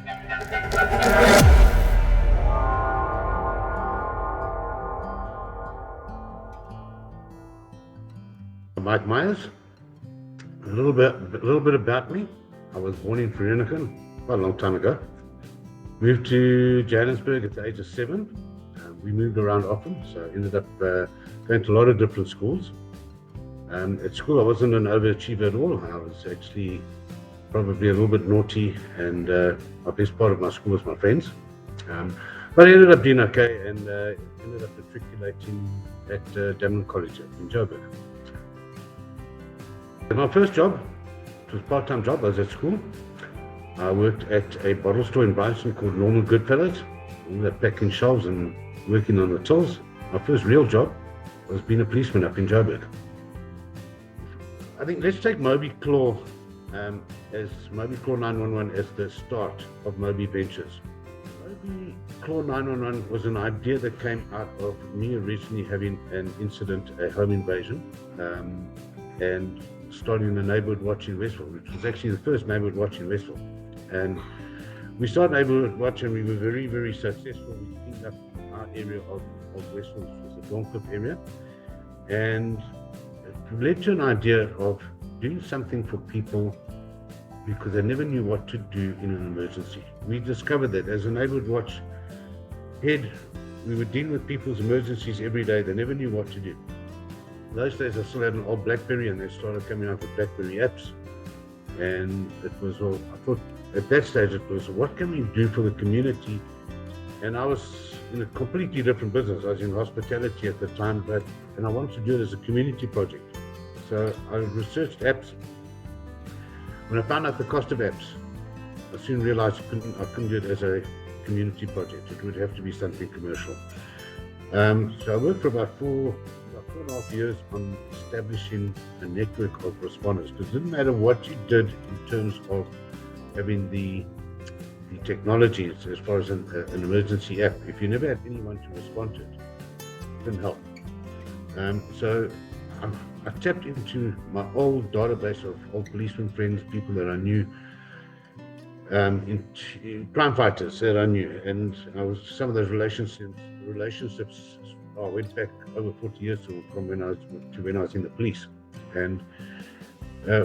Mike Myers. A little bit about me. I was born in Vereeniging quite a long time ago. Moved to Johannesburg at the age of 7. We moved around often, so I ended up going to a lot of different schools. At school, I wasn't an overachiever at all. I was actually probably a little bit naughty, and my best part of my school was my friends. But I ended up doing okay, and ended up matriculating at Damlin College in Joburg. My first job, it was a part-time job. I was at school. I worked at a bottle store in Brighton called Normal Goodfellas. I ended up packing shelves and working on the tills. My first real job was being a policeman up in Joburg. I think let's take Mobi Claw as Mobi Claw 911 as the start of Mobi Ventures. Mobi Claw 911 was an idea that came out of me originally having an incident, a home invasion, and starting a neighborhood watch in Westville, which was actually the first neighborhood watch in Westville. And we started neighborhood watch, and we were very, very successful. We cleaned up our area of Westville, which was the Dorncliffe area, and it led to an idea of doing something for people because they never knew what to do in an emergency. We discovered that as a neighborhood watch head, we were dealing with people's emergencies every day. They never knew what to do. Those days I still had an old BlackBerry, and they started coming out with BlackBerry apps, and it was all, I thought at that stage it was, what can we do for the community? And I was in a completely different business. I was in hospitality at the time, and I wanted to do it as a community project. So I researched apps. When I found out the cost of apps, I soon realized I couldn't do it as a community project. It would have to be something commercial. So I worked for about 4.5 years on establishing a network of responders, because it didn't matter what you did in terms of having the technologies as far as an emergency app. If you never had anyone to respond to it, it didn't help. So I tapped into my old database of old policeman friends, people that I knew, in crime fighters that I knew, and some of those relationships went back over 40 years from when I was in the police, and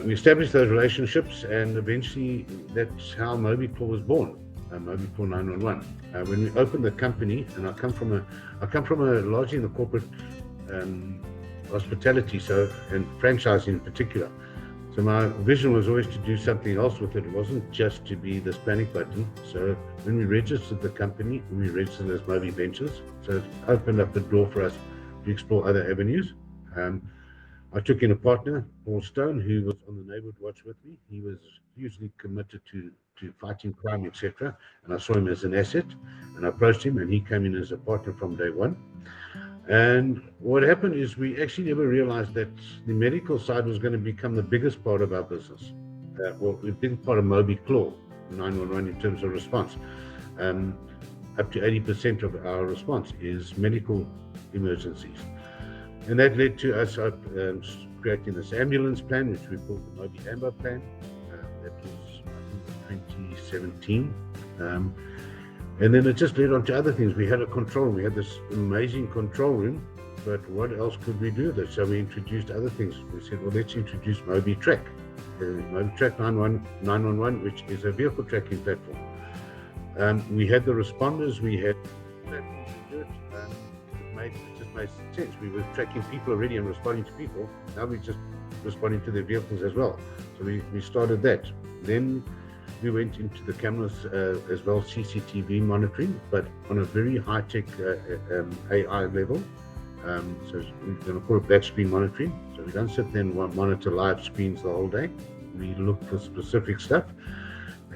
we established those relationships, and eventually that's how Mobi Claw was born, Mobi Claw 911. When we opened the company, and I come from a largely in the corporate hospitality, and franchising in particular. So my vision was always to do something else with it. It wasn't just to be this panic button. So when we registered the company, we registered as Mobi Ventures. So it opened up the door for us to explore other avenues. I took in a partner, Paul Stone, who was on the neighborhood watch with me. He was hugely committed to fighting crime, etc. And I saw him as an asset, and I approached him, and he came in as a partner from day one. And what happened is we actually never realized that the medical side was going to become the biggest part of our business. The biggest part of Mobi Claw 911 in terms of response. Up to 80% of our response is medical emergencies. And that led to us creating this ambulance plan, which we called the Mobi Amber plan. That was, I think, 2017. And then it just led on to other things. We had a control room. We had this amazing control room, but what else could we do with it? So we introduced other things. We said, well, let's introduce Mobi Track. Mobi Track 911, which is a vehicle tracking platform. We had the responders, we had platforms to do it. It just made sense. We were tracking people already and responding to people. Now we're just responding to their vehicles as well. So we started that. Then we went into the cameras as well, CCTV monitoring, but on a very high-tech AI level. So we're going to call it black screen monitoring. So we don't sit there and monitor live screens the whole day. We look for specific stuff,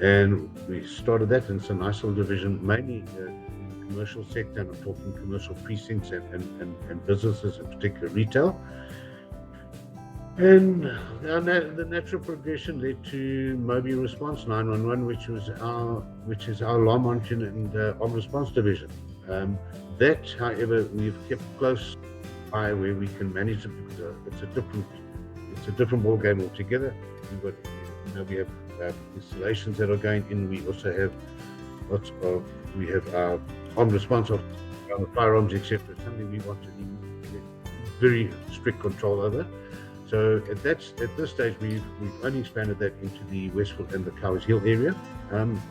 and we started that, and it's a nice little division, mainly in the commercial sector, and I'm talking commercial precincts and businesses, in particular retail. And the natural progression led to Mobi Response 911, which is our alarm monitoring and armed response division. That, however, we've kept close by where we can manage it, because it's a different ball game altogether. We have installations that are going in. We also have we have our armed response of firearms, etc. Something we want to get very strict control over. So at this stage, we've only expanded that into the Westfield and the Cowes Hill area,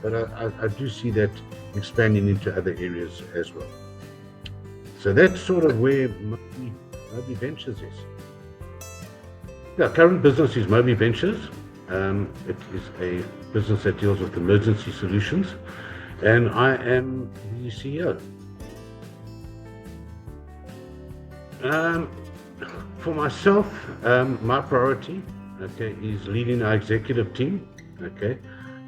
but I do see that expanding into other areas as well. So that's sort of where Mobi Ventures is. Yeah, current business is Mobi Ventures. It is a business that deals with emergency solutions, and I am the CEO. For myself, my priority, okay, is leading our executive team, okay,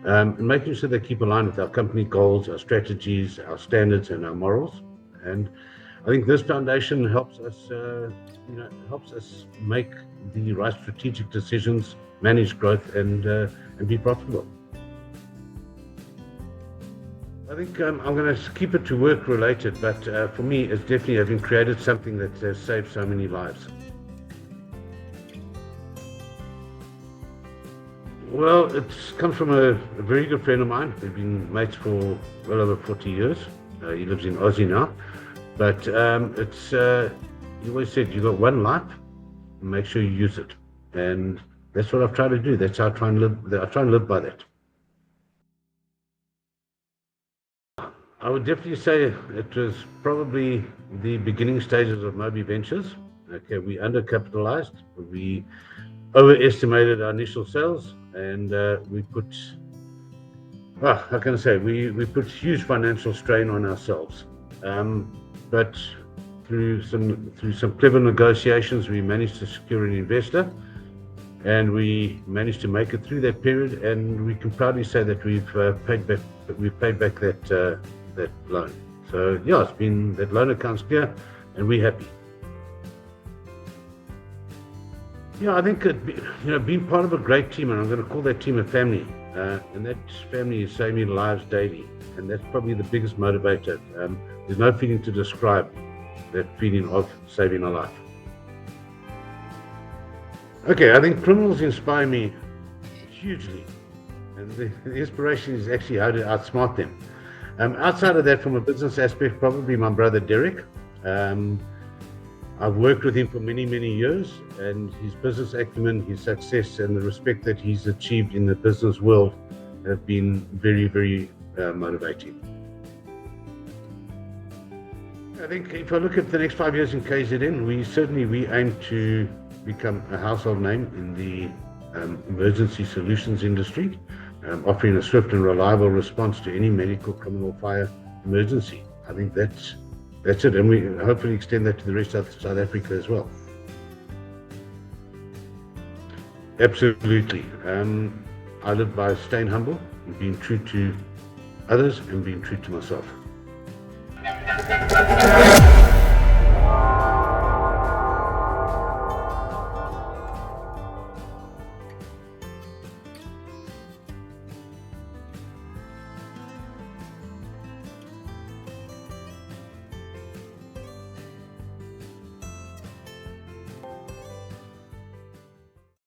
and making sure they keep aligned with our company goals, our strategies, our standards, and our morals. And I think this foundation helps us, helps us make the right strategic decisions, manage growth, and be profitable. I think I'm going to keep it to work related, but for me, it's definitely having created something that has saved so many lives. Well, it comes from a very good friend of mine. We've been mates for well over 40 years. He lives in Aussie now, but he always said, you got one life, make sure you use it, and that's what I've tried to do. That's how I try and live. I try and live by that. I would definitely say it was probably the beginning stages of Mobi Ventures. Okay, we undercapitalized, we overestimated our initial sales, and we put, how can I say, we put huge financial strain on ourselves. But through some clever negotiations, we managed to secure an investor, and we managed to make it through that period. And we can proudly say that we've paid back that loan. So yeah, it's been, that loan account's clear, and we're happy. Yeah, I think being part of a great team, and I'm going to call that team a family, and that family is saving lives daily, and that's probably the biggest motivator. There's no feeling to describe that feeling of saving a life. Okay, I think criminals inspire me hugely, and the inspiration is actually how to outsmart them. Outside of that, from a business aspect, probably my brother Derek. I've worked with him for many, many years, and his business acumen, his success, and the respect that he's achieved in the business world have been very, very motivating. I think if I look at the next 5 years in KZN, we aim to become a household name in the emergency solutions industry, offering a swift and reliable response to any medical, criminal, fire emergency. I think that's it, and we hopefully extend that to the rest of South Africa as well. Absolutely. I live by staying humble, and being true to others, and being true to myself.